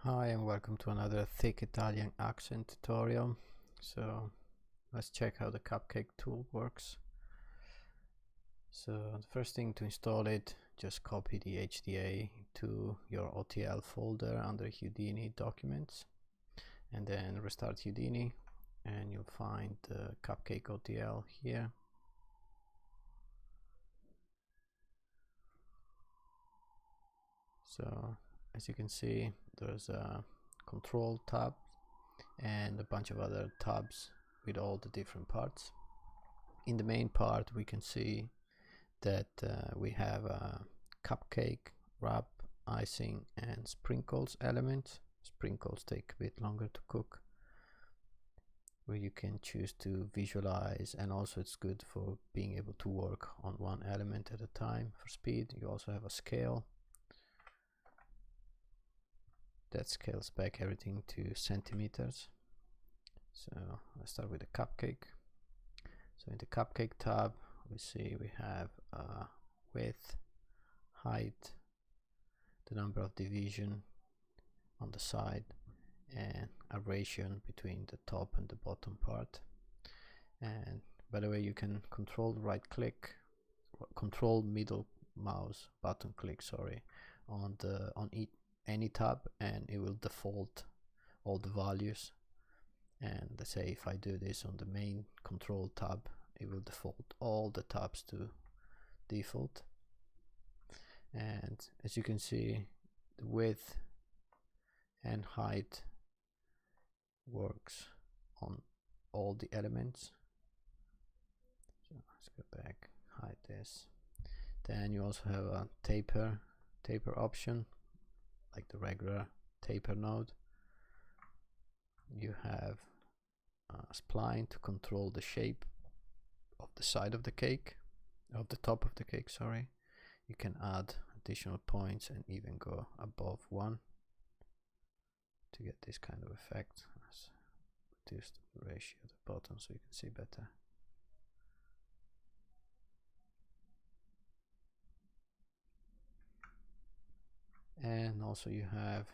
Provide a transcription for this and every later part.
Hi and welcome to another thick Italian accent tutorial. So let's check how the Cupcake tool works. So the first thing to install it, just copy the HDA to your OTL folder under Houdini documents and then restart Houdini and you'll find the Cupcake OTL here. So as you can see, there's a control tab and a bunch of other tabs with all the different parts. In the main part we can see that we have a cupcake, wrap, icing and sprinkles element. Sprinkles take a bit longer to cook, where you can choose to visualize, and also it's good for being able to work on one element at a time for speed. You also have a scale that scales back everything to centimeters. So let's start with the cupcake. So in the cupcake tab we see we have width, height, the number of division on the side, and a ratio between the top and the bottom part. And by the way, you can control middle mouse button click, sorry, on any tab, and it will default all the values. And let's say if I do this on the main control tab, it will default all the tabs to default. And as you can see, the width and height works on all the elements. So let's go back, hide this. Then you also have a taper option, like the regular taper node. You have a spline to control the shape of the side of the cake, of the top of the cake, sorry. You can add additional points and even go above one to get this kind of effect. Let's reduce the ratio at the bottom so you can see better. And also you have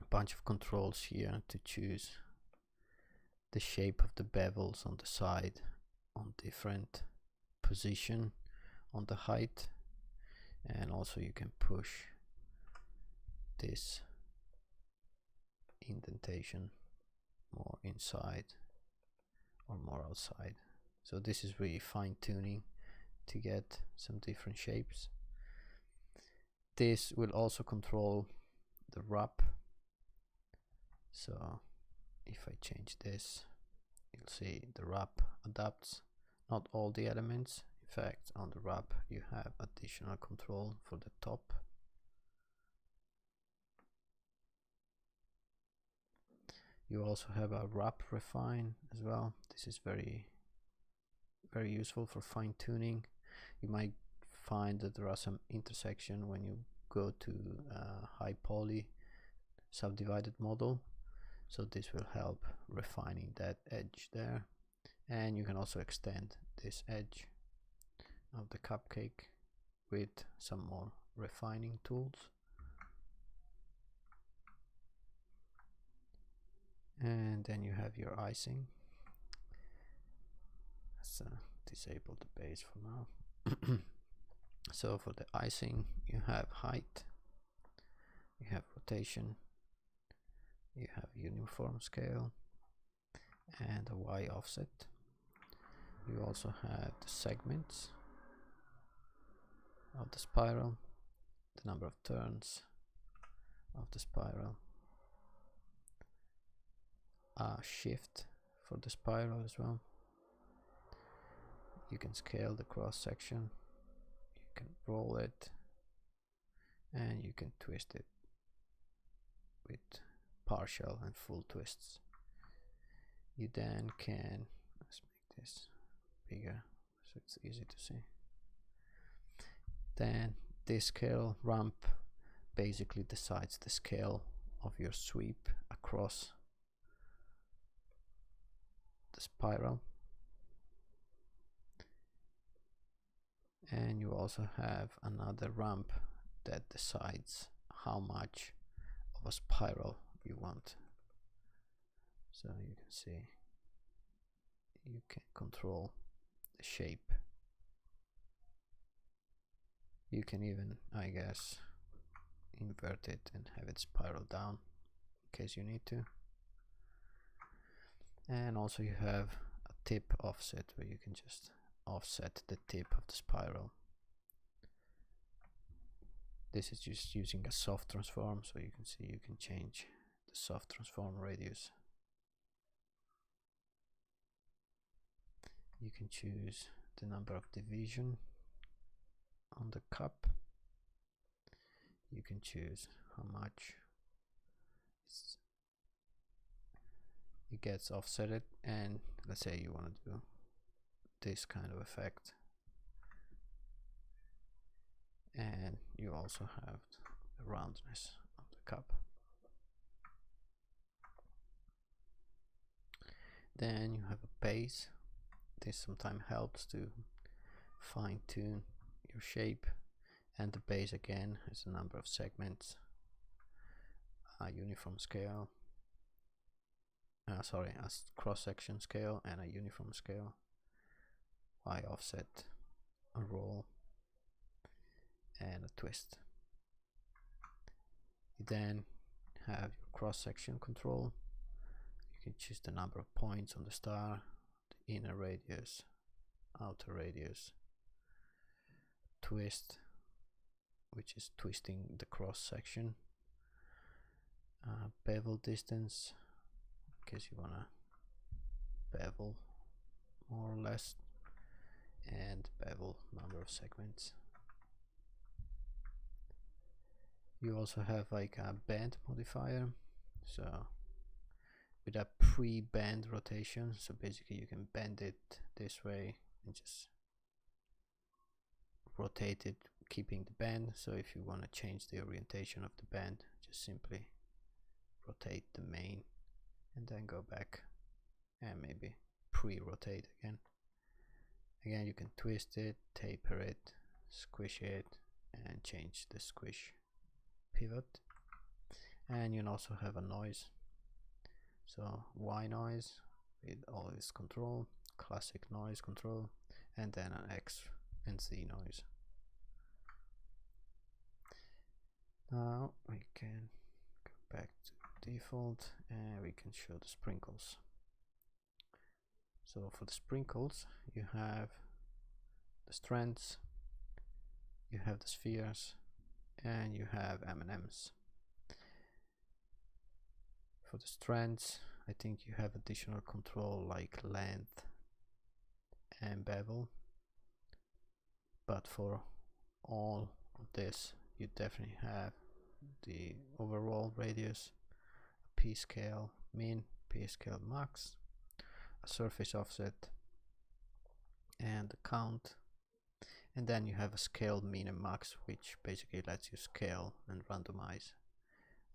a bunch of controls here to choose the shape of the bevels on the side on different position on the height, and also you can push this indentation more inside or more outside. So this is really fine tuning to get some different shapes. This will also control the wrap. So if I change this, you'll see the wrap adapts not all the elements. In fact, on the wrap you have additional control for the top. You also have a wrap refine as well. This is very useful for fine tuning. You might find that there are some intersection when you go to high poly subdivided model, so this will help refining that edge there. And you can also extend this edge of the cupcake with some more refining tools. And then you have your icing. Let's disable the base for now. So for the icing you have height, you have rotation, you have uniform scale and a Y offset. You also have the segments of the spiral, the number of turns of the spiral, a shift for the spiral as well. You can scale the cross section, you can roll it, and you can twist it with partial and full twists. You then can, let's make this bigger so it's easy to see. Then this scale ramp basically decides the scale of your sweep across the spiral. And you also have another ramp that decides how much of of a spiral you want. So you can see you can control the shape. You can even, I guess, invert it and have it spiral down in case you need to. And also you have a tip offset where you can just offset the tip of the spiral. This is just using a soft transform, so you can see you can change the soft transform radius. You can choose the number of division on the cup. You can choose how much it gets offsetted, and let's say you want to do this kind of effect. And you also have the roundness of the cup. Then you have a base. This sometimes helps to fine-tune your shape, and the base again has a number of segments, a uniform scale, a cross-section scale and a uniform scale, Y offset, a roll, and a twist. You then have your cross-section control. You can choose the number of points on the star, the inner radius, outer radius, twist, which is twisting the cross-section, bevel distance, in case you wanna bevel more or less, and bevel number of segments. You also have like a bend modifier, so with a pre-bend rotation, so basically you can bend it this way and just rotate it keeping the bend. So if you want to change the orientation of the bend, just simply rotate the main and then go back and maybe pre-rotate again. Again, you can twist it, taper it, squish it, and change the squish pivot. And you also have a noise, so Y noise with all its control, classic noise control, and then an X and Z noise. Now we can go back to default and we can show the sprinkles. So for the sprinkles, you have the strands, you have the spheres, and you have M&Ms. For the strands, I think you have additional control like length and bevel, but for all of this you definitely have the overall radius, a p-scale min, p-scale max, a surface offset, and the count, and then you have a scale min and max, which basically lets you scale and randomize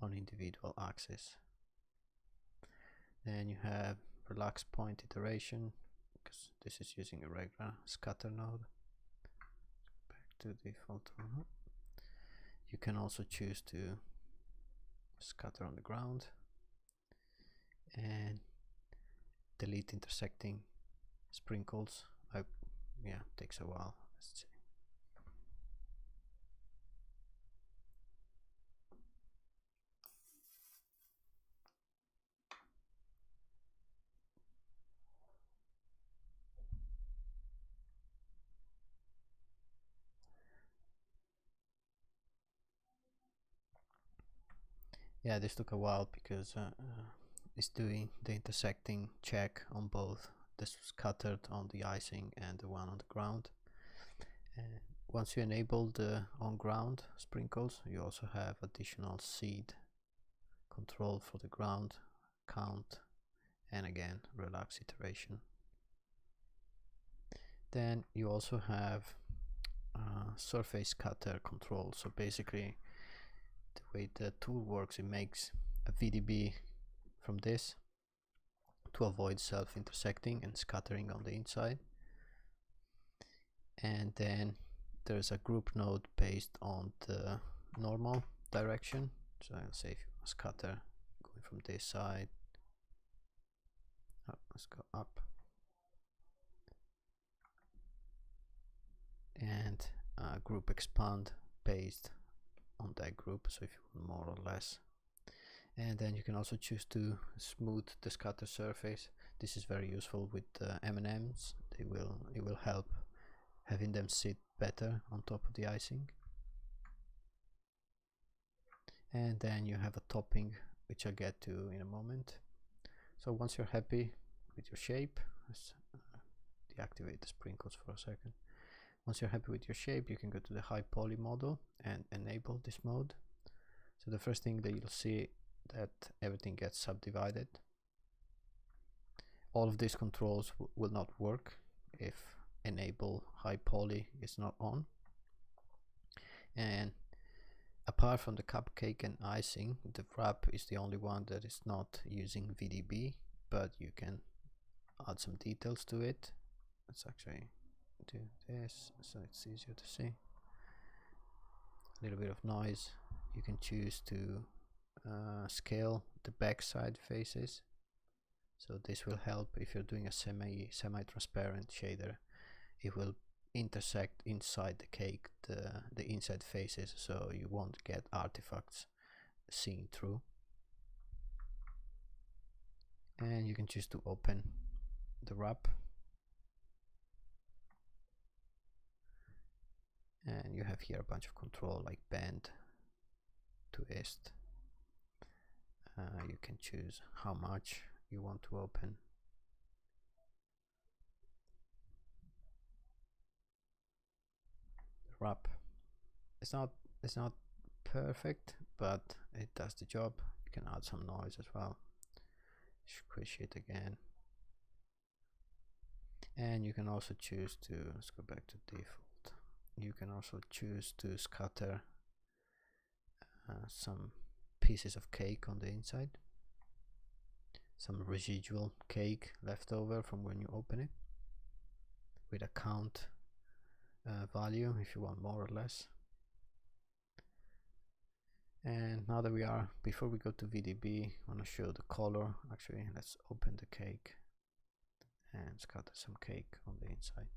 on individual axes. Then you have relax point iteration, because this is using a regular scatter node. Back to default. You can also choose to scatter on the ground and delete intersecting sprinkles. Yeah, takes a while. Let's see. Yeah, this took a while because it's doing the intersecting check on both the scattered on the icing and the one on the ground. And once you enable the on ground sprinkles, you also have additional seed control for the ground, count, and again relax iteration. Then you also have surface scatter control. So basically the way the tool works, it makes a VDB from this to avoid self-intersecting and scattering on the inside. And then there's a group node based on the normal direction, So I'll say if you want scatter going from this side, let's go up, and group expand based on that group, so if you want more or less. And then you can also choose to smooth the scatter surface. This is very useful with M&Ms. It will help having them sit better on top of the icing. And then you have a topping, which I'll get to in a moment. So once you're happy with your shape, let's deactivate the sprinkles for a second. Once you're happy with your shape, you can go to the high poly model and enable this mode. So the first thing that you'll see that everything gets subdivided. All of these controls will not work if enable high poly is not on. And apart from the cupcake and icing, the wrap is the only one that is not using VDB, but you can add some details to it. Let's actually do this so it's easier to see. A little bit of noise. You can choose to scale the backside faces, so this will help if you're doing a semi-transparent shader. It will intersect inside the cake the inside faces, so you won't get artifacts seen through. And you can choose to open the wrap, and you have here a bunch of control like bend, twist. You can choose how much you want to open. The wrap, it's not perfect, but it does the job. You can add some noise as well. Squish it again, and you can also choose to, let's go back to default. You can also choose to scatter some pieces of cake on the inside, some residual cake left over from when you open it, with a count value if you want more or less. And now that we are, before we go to VDB, I want to show the color. Actually, let's open the cake and scatter some cake on the inside.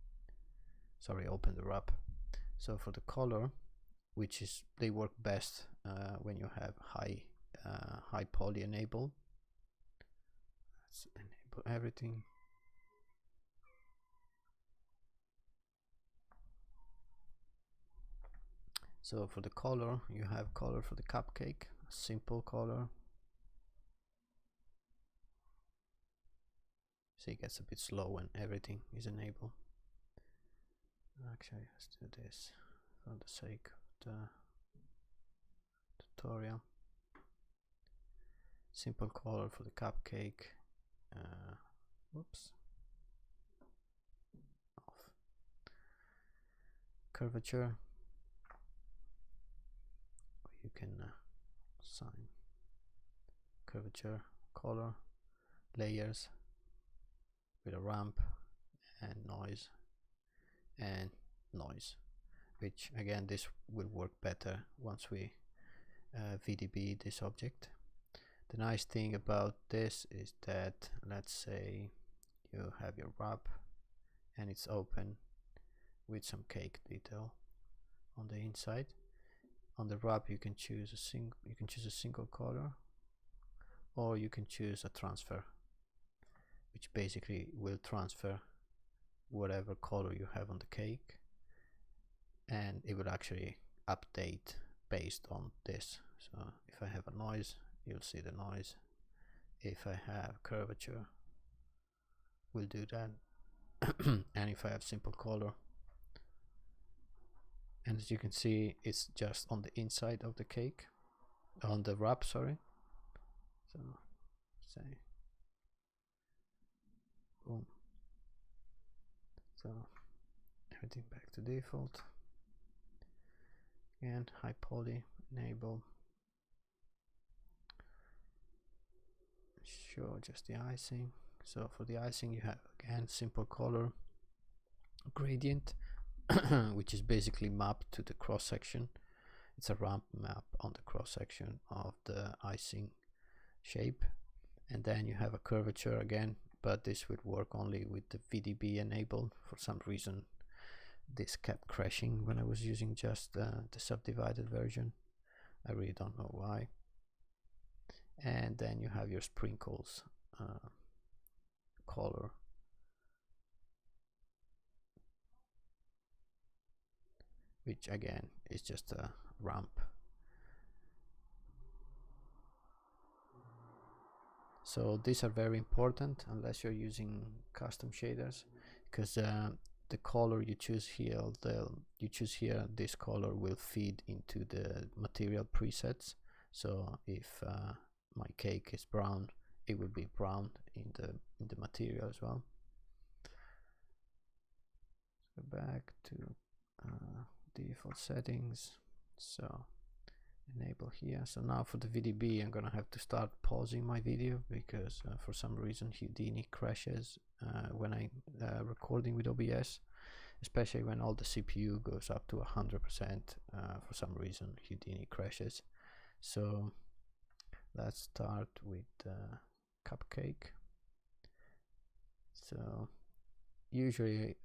Sorry, open the wrap. So for the color, which is, they work best when you have high poly enabled. Let's enable everything. So for the color, you have color for the cupcake, a simple color. So it gets a bit slow when everything is enabled. Actually, let's do this for the sake of the tutorial. Simple color for the cupcake. Whoops. Off. Curvature. You can assign curvature, color, layers with a ramp, and noise, which again, this will work better once we VDB this object. The nice thing about this is that, let's say you have your wrap and it's open with some cake detail on the inside. On the wrap, you can choose a single color, or you can choose a transfer, which basically will transfer whatever color you have on the cake, and it will actually update based on this. So if I have a noise, you'll see the noise. If I have curvature, we'll do that. And if I have simple color, and as you can see, it's just on the inside of the cake, on the wrap, sorry. So say boom. So everything back to default. And high poly enable. Show just the icing. So for the icing, you have again simple color, gradient, which is basically mapped to the cross section. it's a ramp map on the cross section of the icing shape. And then you have a curvature again, but this would work only with the VDB enabled. For some reason this kept crashing when I was using just the subdivided version. I really don't know why. And then you have your sprinkles color, which again is just a ramp. So these are very important unless you're using custom shaders, because the color you choose here, this color will feed into the material presets. So if my cake is brown, it will be brown in the material as well. Let's go back to default settings. So enable here. So now for the VDB, I'm gonna have to start pausing my video because for some reason Houdini crashes when I recording with OBS, especially when all the CPU goes up to 100%. For some reason Houdini crashes. So let's start with Cupcake. So usually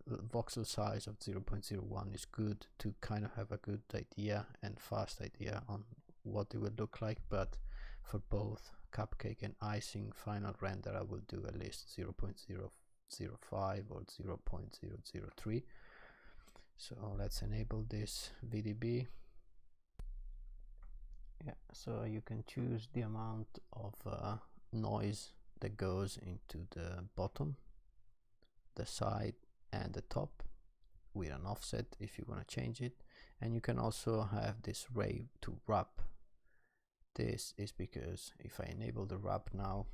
voxel size of 0.01 is good to kind of have a good idea and fast idea on what it would look like, but for both Cupcake and icing final render I will do at least 0.005 or 0.003. So let's enable this VDB. Yeah, so you can choose the amount of noise that goes into the bottom, the side and the top, with an offset if you want to change it. And you can also have this ray to wrap. This is because if I enable the wrap now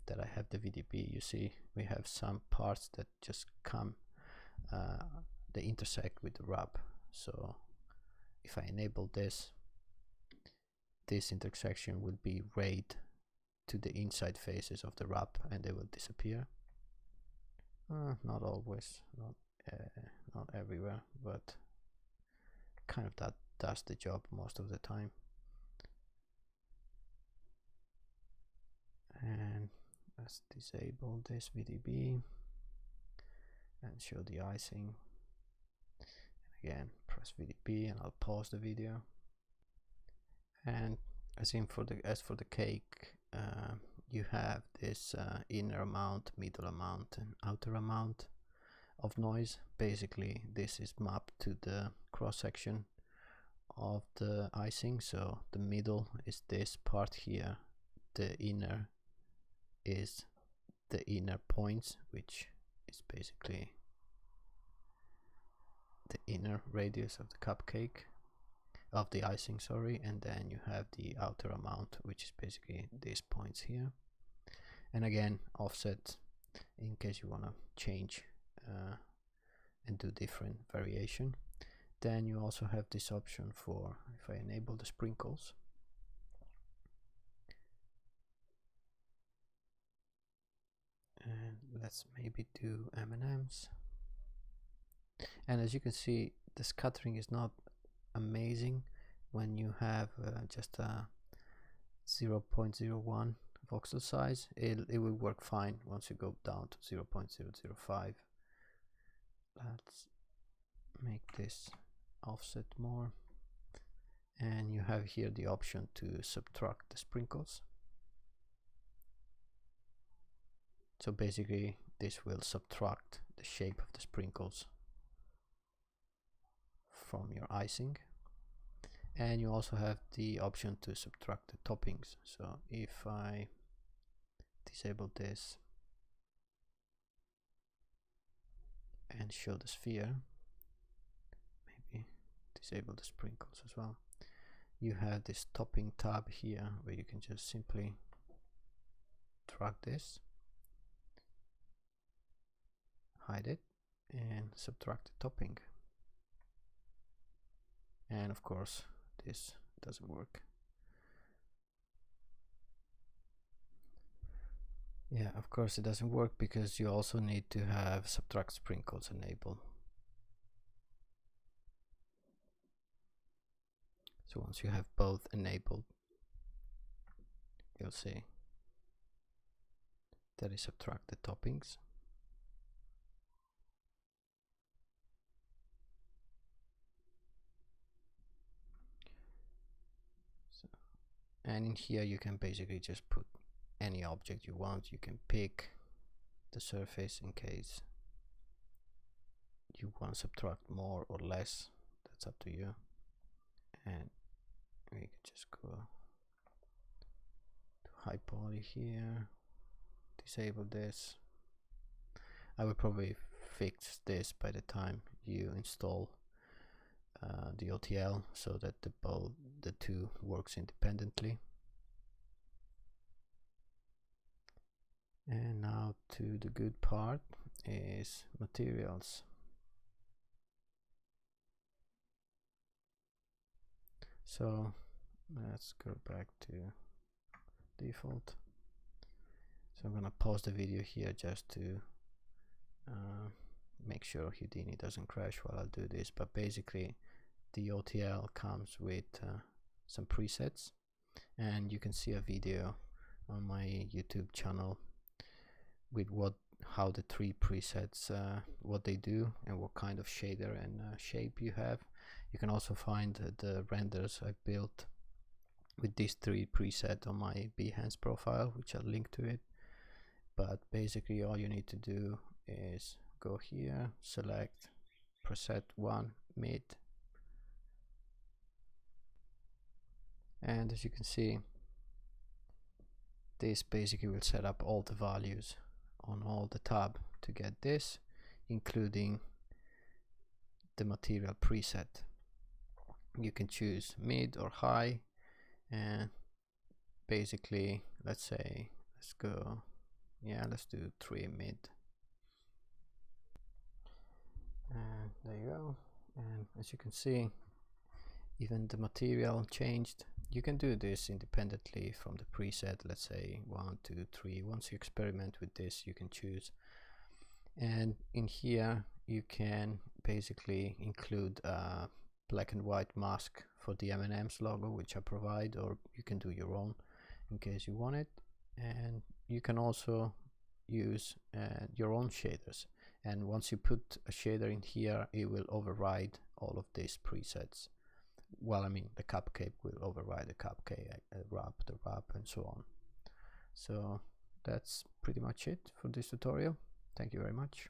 that I have the VDB, you see we have some parts that just come they intersect with the wrap. So if I enable this intersection will be rayed to the inside faces of the wrap and they will disappear. Not always, not everywhere, but kind of that does the job most of the time. And let's disable this VDB and show the icing. And again, press VDB and I'll pause the video. And as for the cake, you have this inner amount, middle amount and outer amount of noise. Basically this is mapped to the cross section of the icing. So the middle is this part here, the inner is the inner points, which is basically the inner radius of the cupcake, of the icing, sorry, and then you have the outer amount, which is basically these points here. And again, offset in case you want to change and do different variation. Then you also have this option for, if I enable the sprinkles, and let's maybe do M&Ms. And as you can see, the scattering is not amazing when you have just a 0.01 voxel size. It will work fine once you go down to 0.005. Let's make this offset more, and you have here the option to subtract the sprinkles. So basically this will subtract the shape of the sprinkles from your icing. And you also have the option to subtract the toppings. So if I disable this and show the sphere, maybe disable the sprinkles as well, you have this topping tab here where you can just simply drag this, hide it, and subtract the topping. And of course this doesn't work. Yeah, of course it doesn't work because you also need to have subtract sprinkles enabled. So once you have both enabled, you'll see that it subtract the toppings. So, and in here you can basically just put any object you want. You can pick the surface in case you want to subtract more or less. That's up to you. And we can just go to high poly here, disable this. I will probably fix this by the time you install the OTL, so that the two works independently. And now to the good part is materials. So let's go back to default. So I'm gonna pause the video here just to make sure Houdini doesn't crash while I do this. But basically the OTL comes with some presets, and you can see a video on my YouTube channel with how the three presets, what they do and what kind of shader and shape you have. You can also find the renders I built with these three presets on my Behance profile, which I'll link to it. But basically all you need to do is go here, select preset 1 mid, and as you can see, this basically will set up all the values on all the tab to get this, including the material preset. You can choose mid or high, and basically let's do 3 mid, and there you go. And as you can see, even the material changed. You can do this independently from the preset, let's say 1, 2, 3. Once you experiment with this, you can choose. And in here you can basically include a black and white mask for the M&M's logo, which I provide, or you can do your own in case you want it. And you can also use your own shaders, and once you put a shader in here, it will override all of these presets. Well, I mean, the cupcake will override the cupcake, the wrap, and so on. So that's pretty much it for this tutorial. Thank you very much.